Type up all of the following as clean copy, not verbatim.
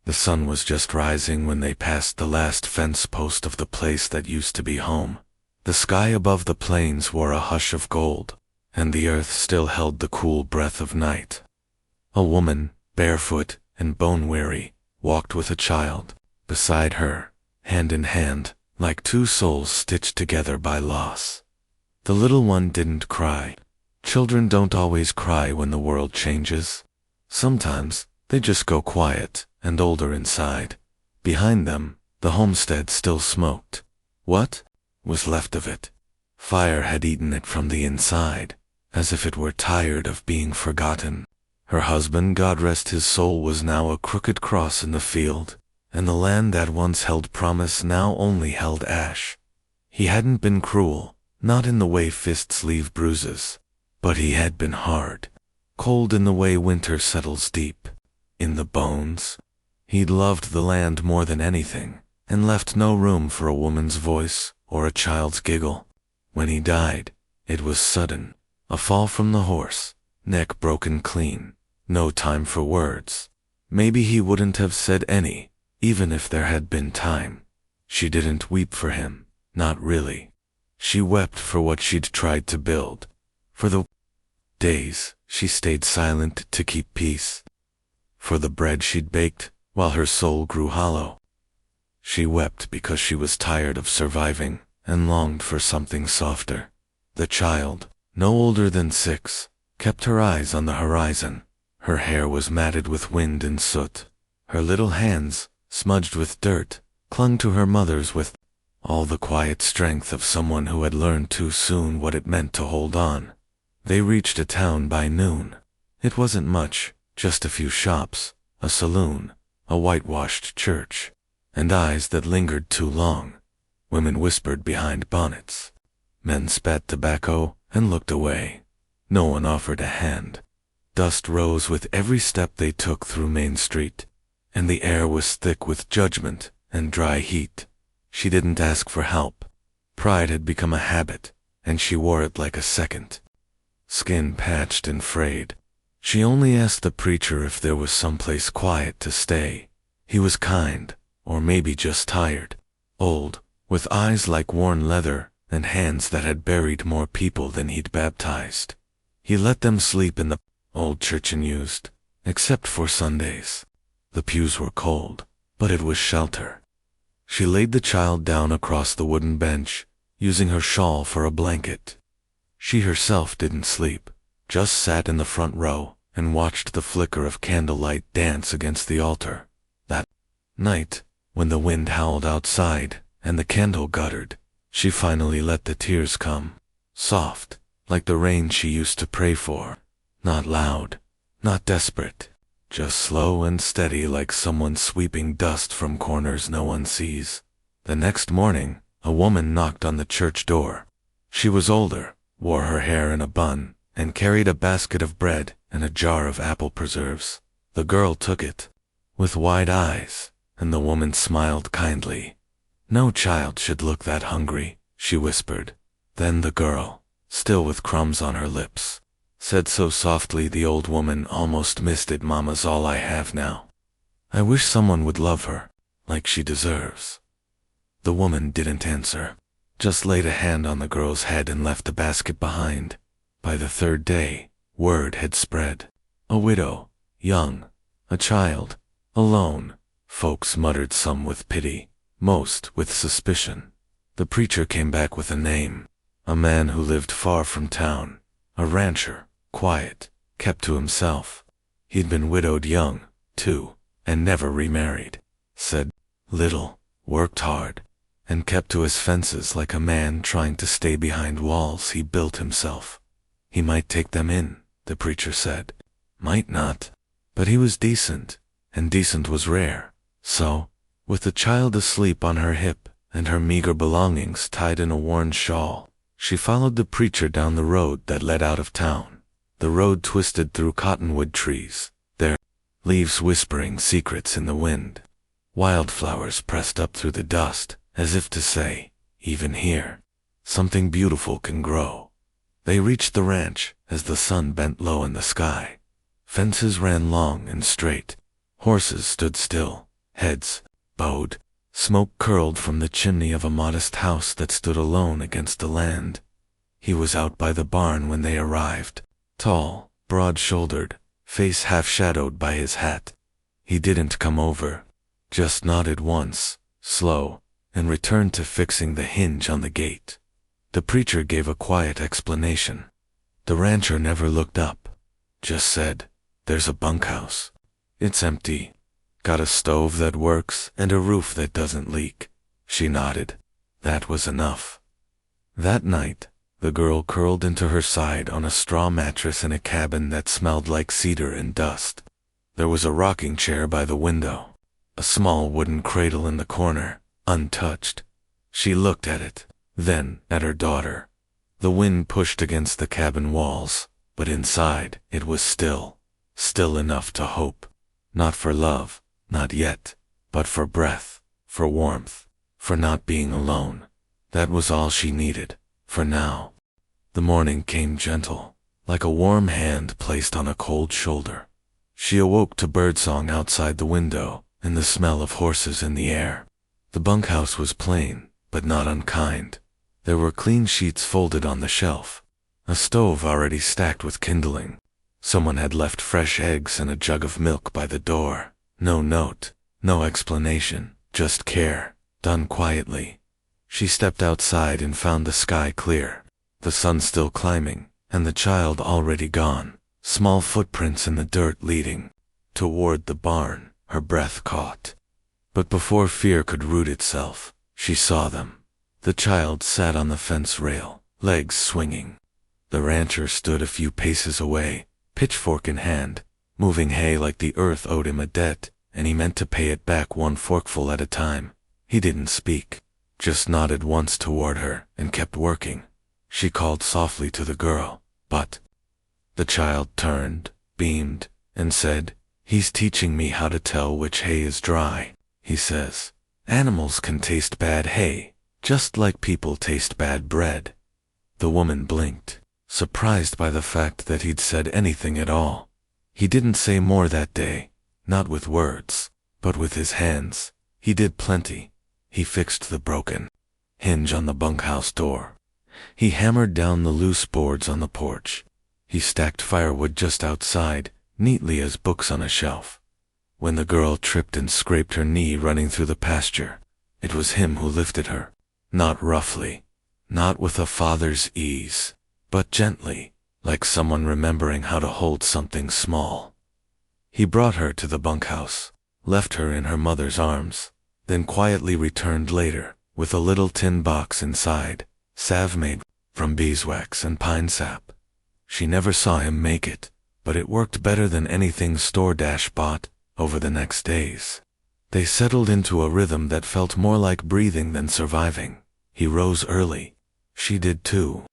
The sun was just rising when they passed the last fence post of the place that used to be home. The sky above the plains wore a hush of gold, and the earth still held the cool breath of night. A woman, barefoot and bone-weary, walked with a child beside her, hand in hand, like two souls stitched together by loss. The little one didn't cry. Children don't always cry when the world changes. Sometimes they just go quiet and older inside. Behind them, the homestead still smoked. What was left of it? Fire had eaten it from the inside, as if it were tired of being forgotten. Her husband, God rest his soul, was now a crooked cross in the field, and the land that once held promise now only held ash. He hadn't been cruel, not in the way fists leave bruises, but he had been hard, cold in the way winter settles deep, in the bones. He'd loved the land more than anything, and left no room for a woman's voice or a child's giggle. When he died, it was sudden, a fall from the horse, neck broken clean, no time for words. Maybe he wouldn't have said any, even if there had been time. She didn't weep for him, not really. She wept for what she'd tried to build. For the days she stayed silent to keep peace. For the bread she'd baked while her soul grew hollow. She wept because she was tired of surviving and longed for something softer. The child, no older than 6, kept her eyes on the horizon. Her hair was matted with wind and soot. Her little hands, smudged with dirt, clung to her mother's with all the quiet strength of someone who had learned too soon what it meant to hold on. They reached a town by noon. It wasn't much, just a few shops, a saloon, a whitewashed church, and eyes that lingered too long. Women whispered behind bonnets. Men spat tobacco and looked away. No one offered a hand. Dust rose with every step they took through Main Street, and the air was thick with judgment and dry heat. She didn't ask for help. Pride had become a habit, and she wore it like a second. Skin patched and frayed. She only asked the preacher if there was someplace quiet to stay. He was kind, or maybe just tired. Old, with eyes like worn leather and hands that had buried more people than he'd baptized. He let them sleep in the old church unused, except for Sundays. The pews were cold, but it was shelter. She laid the child down across the wooden bench, using her shawl for a blanket. She herself didn't sleep, just sat in the front row and watched the flicker of candlelight dance against the altar. That night, when the wind howled outside and the candle guttered, she finally let the tears come, soft, like the rain she used to pray for. Not loud, not desperate, just slow and steady, like someone sweeping dust from corners no one sees. The next morning, a woman knocked on the church door. She was older, wore her hair in a bun, and carried a basket of bread and a jar of apple preserves. The girl took it, with wide eyes, and the woman smiled kindly. "No child should look that hungry," she whispered. Then the girl, still with crumbs on her lips, said so softly the old woman almost missed it, "Mama's all I have now. I wish someone would love her, like she deserves." The woman didn't answer, just laid a hand on the girl's head and left the basket behind. By the third day, word had spread. A widow, young, a child, alone. Folks muttered, some with pity, most with suspicion. The preacher came back with a name, a man who lived far from town, a rancher, quiet, kept to himself. He'd been widowed young, too, and never remarried. Said little, worked hard, and kept to his fences like a man trying to stay behind walls he built himself. He might take them in, the preacher said. Might not. But he was decent, and decent was rare. So, with the child asleep on her hip and her meager belongings tied in a worn shawl, she followed the preacher down the road that led out of town. The road twisted through cottonwood trees, their leaves whispering secrets in the wind. Wildflowers pressed up through the dust, as if to say, even here, something beautiful can grow. They reached the ranch as the sun bent low in the sky. Fences ran long and straight. Horses stood still, Heads bowed. Smoke curled from the chimney of a modest house that stood alone against the land. He was out by the barn when they arrived. Tall, broad-shouldered, face half-shadowed by his hat. He didn't come over. Just nodded once, slow, and returned to fixing the hinge on the gate. The preacher gave a quiet explanation. The rancher never looked up. Just said, "There's a bunkhouse. It's empty. Got a stove that works and a roof that doesn't leak." She nodded. That was enough. That night, the girl curled into her side on a straw mattress in a cabin that smelled like cedar and dust. There was a rocking chair by the window, a small wooden cradle in the corner, untouched. She looked at it, then at her daughter. The wind pushed against the cabin walls, but inside it was still enough to hope. Not for love, not yet, but for breath, for warmth, for not being alone. That was all she needed, for now. The morning came gentle, like a warm hand placed on a cold shoulder. She awoke to birdsong outside the window and the smell of horses in the air. The bunkhouse was plain, but not unkind. There were clean sheets folded on the shelf, a stove already stacked with kindling. Someone had left fresh eggs and a jug of milk by the door. No note, no explanation, just care, done quietly. She stepped outside and found the sky clear, the sun still climbing, and the child already gone. Small footprints in the dirt leading toward the barn. Her breath caught. But before fear could root itself, she saw them. The child sat on the fence rail, legs swinging. The rancher stood a few paces away, pitchfork in hand, moving hay like the earth owed him a debt, and he meant to pay it back one forkful at a time. He didn't speak, just nodded once toward her and kept working. She called softly to the girl, but the child turned, beamed, and said, "He's teaching me how to tell which hay is dry," he says. "Animals can taste bad hay, just like people taste bad bread." The woman blinked, surprised by the fact that he'd said anything at all. He didn't say more that day, not with words, but with his hands. He did plenty. He fixed the broken hinge on the bunkhouse door. He hammered down the loose boards on the porch. He stacked firewood just outside, neatly as books on a shelf. When the girl tripped and scraped her knee running through the pasture, it was him who lifted her. Not roughly, not with a father's ease, but gently, like someone remembering how to hold something small. He brought her to the bunkhouse, left her in her mother's arms, then quietly returned later, with a little tin box inside, salve made from beeswax and pine sap. She never saw him make it, but it worked better than anything store bought over the next days. They settled into a rhythm that felt more like breathing than surviving. He rose early. She did too.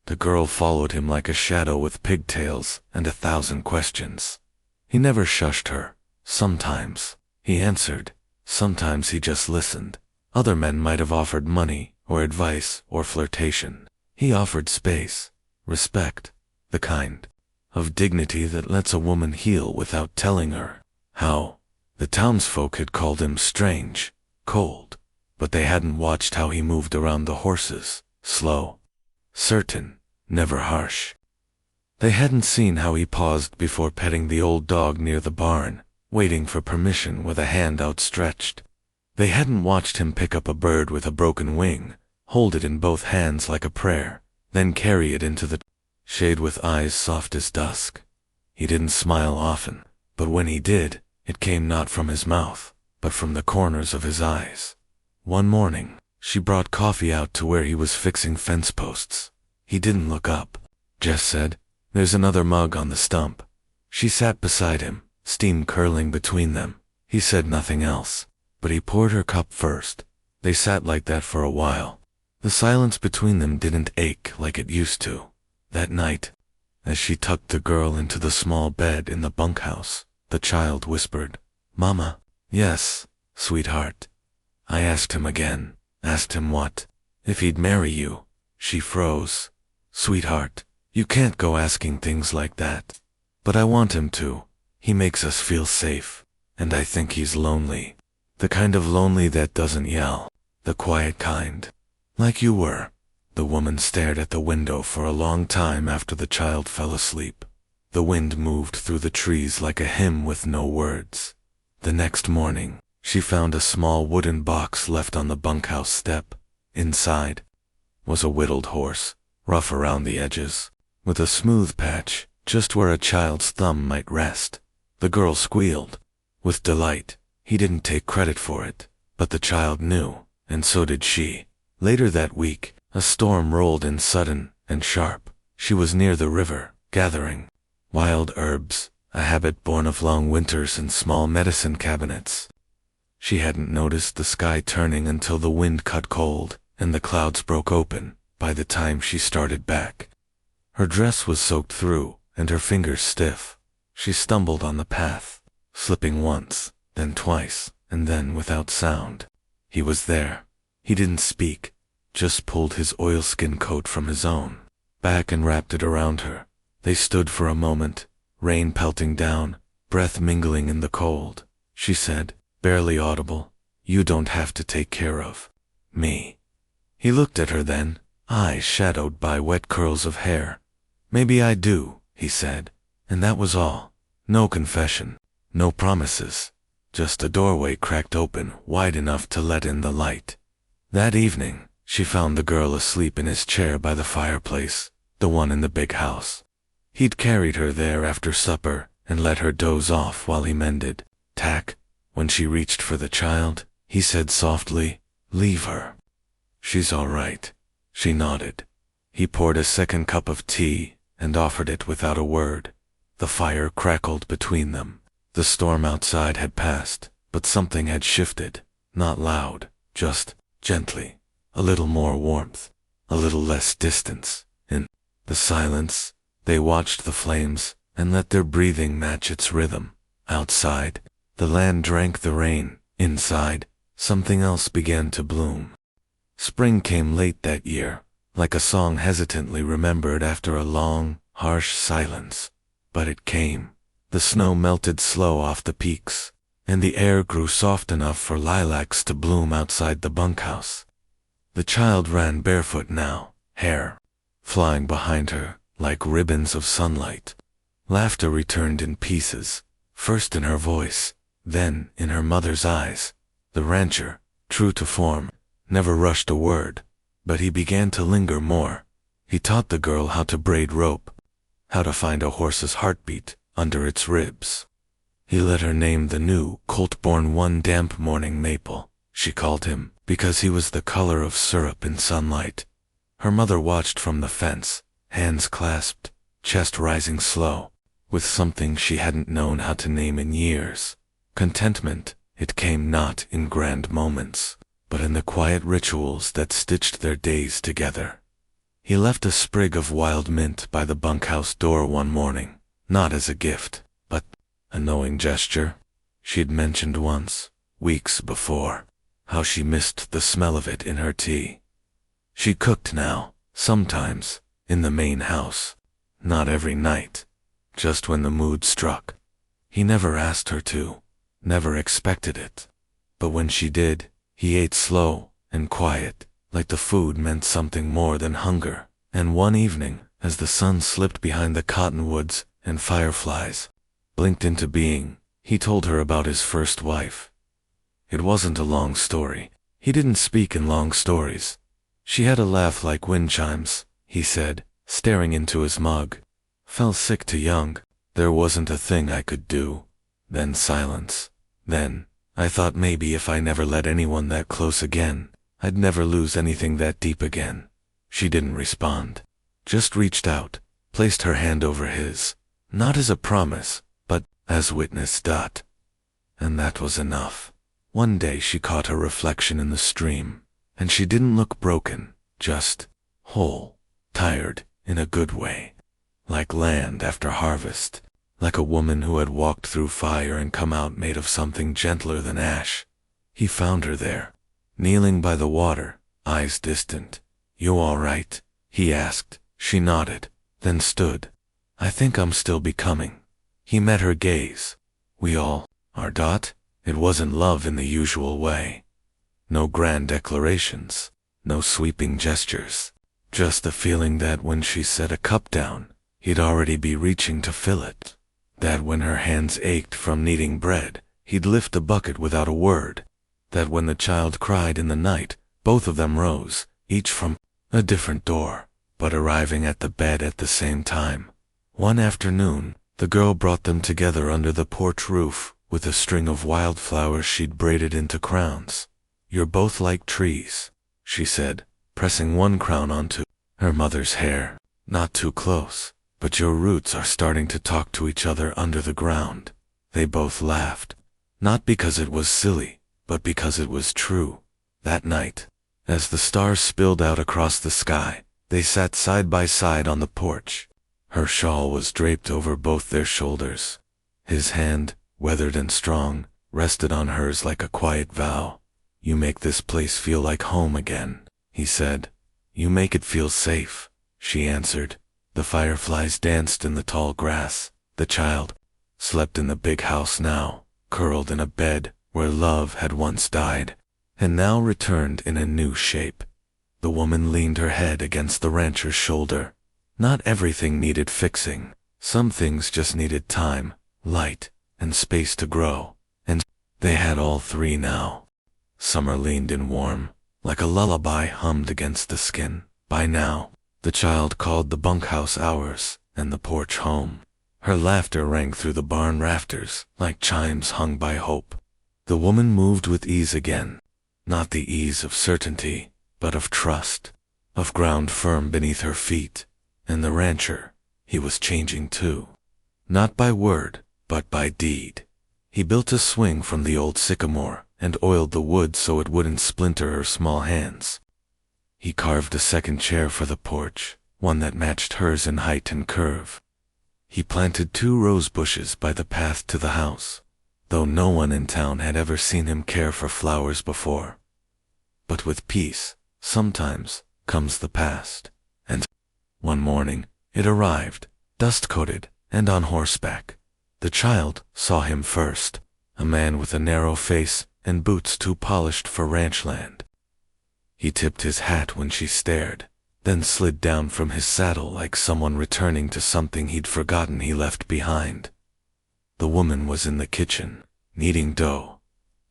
The girl followed him like a shadow with pigtails and 1,000 questions. He never shushed her. Sometimes he answered. Sometimes he just listened. Other men might have offered money or advice or flirtation. He offered space, respect, the kind of dignity that lets a woman heal without telling her how. The townsfolk had called him strange, cold, but they hadn't watched how he moved around the horses, slow, certain, never harsh. They hadn't seen how he paused before petting the old dog near the barn, waiting for permission with a hand outstretched. They hadn't watched him pick up a bird with a broken wing, hold it in both hands like a prayer, then carry it into the shade with eyes soft as dusk. He didn't smile often, but when he did, it came not from his mouth, but from the corners of his eyes. One morning, she brought coffee out to where he was fixing fence posts. He didn't look up. Jess said, "There's another mug on the stump." She sat beside him, steam curling between them. He said nothing else, but he poured her cup first. They sat like that for a while. The silence between them didn't ache like it used to. That night, as she tucked the girl into the small bed in the bunkhouse, the child whispered, "Mama." "Yes, sweetheart." "I asked him again." "Asked him what?" "If he'd marry you." She froze. "Sweetheart, you can't go asking things like that." "But I want him to. He makes us feel safe, and I think he's lonely." The kind of lonely that doesn't yell. The quiet kind. Like you were. The woman stared at the window for a long time after the child fell asleep. The wind moved through the trees like a hymn with no words. The next morning, she found a small wooden box left on the bunkhouse step. Inside was a whittled horse, rough around the edges, with a smooth patch just where a child's thumb might rest. The girl squealed with delight. He didn't take credit for it, but the child knew, and so did she. Later that week, a storm rolled in sudden and sharp. She was near the river, gathering wild herbs, a habit born of long winters and small medicine cabinets. She hadn't noticed the sky turning until the wind cut cold, and the clouds broke open by the time she started back. Her dress was soaked through, and her fingers stiff. She stumbled on the path, slipping once, then twice, and then without sound. He was there. He didn't speak, just pulled his oilskin coat from his own back and wrapped it around her. They stood for a moment, rain pelting down, breath mingling in the cold. She said, barely audible, "You don't have to take care of me." He looked at her then, eyes shadowed by wet curls of hair. "Maybe I do," he said, and that was all. No confession, no promises, just a doorway cracked open wide enough to let in the light. That evening, she found the girl asleep in his chair by the fireplace, the one in the big house. He'd carried her there after supper and let her doze off while he mended. Tack. When she reached for the child, he said softly, "Leave her. She's all right." She nodded. He poured a second cup of tea and offered it without a word. The fire crackled between them. The storm outside had passed, but something had shifted, not loud, just gently. A little more warmth, a little less distance. In the silence, they watched the flames and let their breathing match its rhythm. Outside, the land drank the rain. Inside, something else began to bloom. Spring came late that year, like a song hesitantly remembered after a long, harsh silence. But it came. The snow melted slow off the peaks, and the air grew soft enough for lilacs to bloom outside the bunkhouse. The child ran barefoot now, hair flying behind her like ribbons of sunlight. Laughter returned in pieces, first in her voice, then in her mother's eyes. The rancher, true to form, never rushed a word, but he began to linger more. He taught the girl how to braid rope, how to find a horse's heartbeat under its ribs. He let her name the new colt-born one damp morning Maple. She called him because he was the color of syrup in sunlight. Her mother watched from the fence, hands clasped, chest rising slow, with something she hadn't known how to name in years. Contentment. It came not in grand moments, but in the quiet rituals that stitched their days together. He left a sprig of wild mint by the bunkhouse door one morning, not as a gift, but a knowing gesture. She'd mentioned once, weeks before, how she missed the smell of it in her tea. She cooked now, sometimes, in the main house. Not every night, just when the mood struck. He never asked her to, never expected it. But when she did, he ate slow and quiet, like the food meant something more than hunger. And one evening, as the sun slipped behind the cottonwoods and fireflies blinked into being, he told her about his first wife. It wasn't a long story. He didn't speak in long stories. She had a laugh like wind chimes, he said, staring into his mug. Fell sick too young. There wasn't a thing I could do. Then silence. Then, I thought maybe if I never let anyone that close again, I'd never lose anything that deep again. She didn't respond. Just reached out, placed her hand over his. Not as a promise, but as witness. And that was enough. One day she caught her reflection in the stream, and she didn't look broken, just whole, tired, in a good way. Like land after harvest, like a woman who had walked through fire and come out made of something gentler than ash. He found her there, kneeling by the water, eyes distant. "You all right?" he asked. She nodded, then stood. "I think I'm still becoming." He met her gaze. "We all are." It wasn't love in the usual way. No grand declarations, no sweeping gestures. Just the feeling that when she set a cup down, he'd already be reaching to fill it. That when her hands ached from kneading bread, he'd lift a bucket without a word. That when the child cried in the night, both of them rose, each from a different door, but arriving at the bed at the same time. One afternoon, the girl brought them together under the porch roof with a string of wildflowers she'd braided into crowns. "You're both like trees," she said, pressing one crown onto her mother's hair. "Not too close, but your roots are starting to talk to each other under the ground." They both laughed, not because it was silly, but because it was true. That night, as the stars spilled out across the sky, they sat side by side on the porch. Her shawl was draped over both their shoulders. His hand, weathered and strong, rested on hers like a quiet vow. "You make this place feel like home again," he said. "You make it feel safe," she answered. The fireflies danced in the tall grass. The child slept in the big house now, curled in a bed where love had once died, and now returned in a new shape. The woman leaned her head against the rancher's shoulder. Not everything needed fixing. Some things just needed time, light, and space to grow, and they had all three now. Summer leaned in warm, like a lullaby hummed against the skin. By now, the child called the bunkhouse ours and the porch home. Her laughter rang through the barn rafters like chimes hung by hope. The woman moved with ease again, not the ease of certainty, but of trust, of ground firm beneath her feet. And the rancher, he was changing too. Not by word, but by deed. He built a swing from the old sycamore and oiled the wood so it wouldn't splinter her small hands. He carved a second chair for the porch, one that matched hers in height and curve. He planted 2 rose bushes by the path to the house, though no one in town had ever seen him care for flowers before. But with peace, sometimes, comes the past. And one morning, it arrived, dust-coated and on horseback. The child saw him first, a man with a narrow face and boots too polished for ranch land. He tipped his hat when she stared, then slid down from his saddle like someone returning to something he'd forgotten he left behind. The woman was in the kitchen, kneading dough.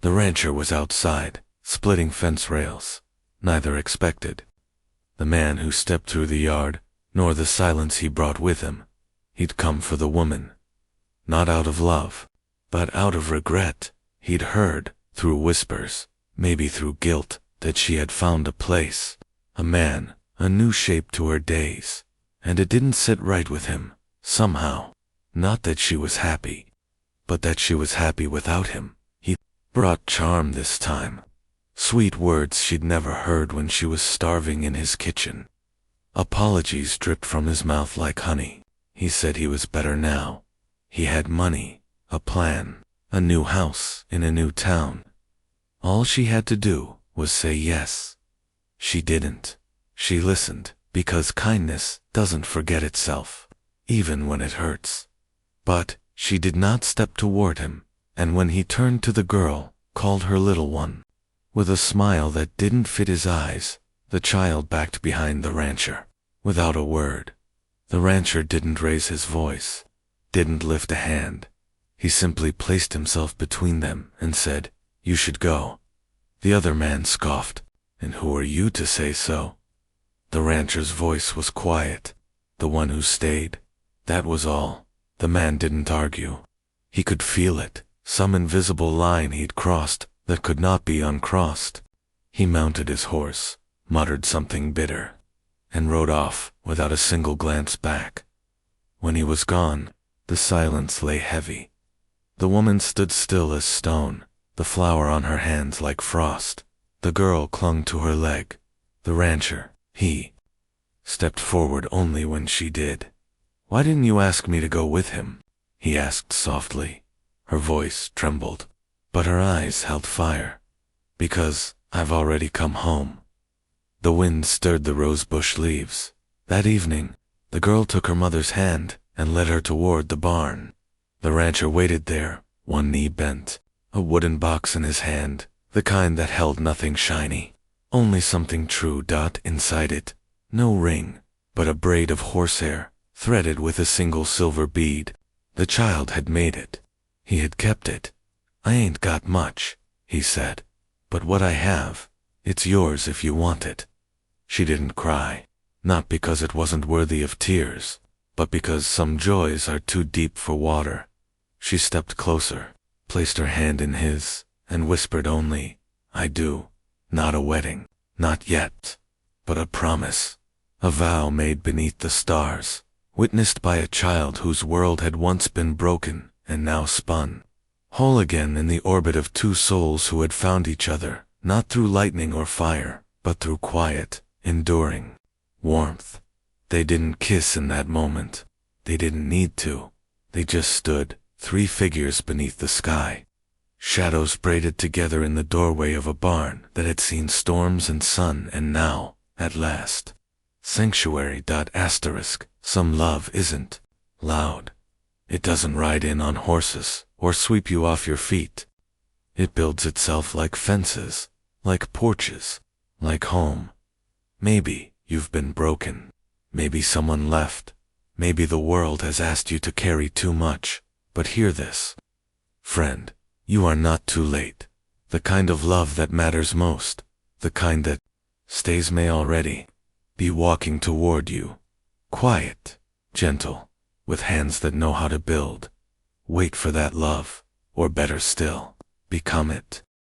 The rancher was outside, splitting fence rails, neither expected. The man who stepped through the yard, nor the silence he brought with him. He'd come for the woman. Not out of love, but out of regret. He'd heard, through whispers, maybe through guilt, that she had found a place, a man, a new shape to her days. And it didn't sit right with him, somehow. Not that she was happy, but that she was happy without him. He brought charm this time. Sweet words she'd never heard when she was starving in his kitchen. Apologies dripped from his mouth like honey. He said he was better now. He had money, a plan, a new house in a new town. All she had to do was say yes. She didn't. She listened, because kindness doesn't forget itself, even when it hurts. But she did not step toward him, and when he turned to the girl, called her little one. With a smile that didn't fit his eyes, the child backed behind the rancher, without a word. The rancher didn't raise his voice, didn't lift a hand. He simply placed himself between them and said, "You should go." The other man scoffed, "And who are you to say so?" The rancher's voice was quiet. The one who stayed. That was all. The man didn't argue. He could feel it, some invisible line he'd crossed that could not be uncrossed. He mounted his horse, muttered something bitter, and rode off without a single glance back. When he was gone, the silence lay heavy. The woman stood still as stone, the flower on her hands like frost. The girl clung to her leg. The rancher, he stepped forward only when she did. "Why didn't you ask me to go with him?" he asked softly. Her voice trembled, but her eyes held fire. "Because I've already come home." The wind stirred the rosebush leaves. That evening, the girl took her mother's hand and led her toward the barn. The rancher waited there, one knee bent, a wooden box in his hand, the kind that held nothing shiny, only something true. Inside it, no ring, but a braid of horsehair, threaded with a single silver bead. The child had made it. He had kept it. "I ain't got much," he said, "but what I have, it's yours if you want it." She didn't cry, not because it wasn't worthy of tears, but because some joys are too deep for water. She stepped closer, placed her hand in his, and whispered only, "I do." Not a wedding, not yet, but a promise, a vow made beneath the stars, witnessed by a child whose world had once been broken and now spun whole again in the orbit of two souls who had found each other, not through lightning or fire, but through quiet, enduring warmth. They didn't kiss in that moment. They didn't need to. They just stood, three figures beneath the sky, shadows braided together in the doorway of a barn that had seen storms and sun, and now, at last, sanctuary. Some love isn't loud. It doesn't ride in on horses or sweep you off your feet. It builds itself like fences, like porches, like home. Maybe you've been broken. Maybe someone left. Maybe the world has asked you to carry too much. But hear this, friend, you are not too late. The kind of love that matters most, the kind that stays may already be walking toward you. Quiet, gentle, with hands that know how to build. Wait for that love, or better still, become it.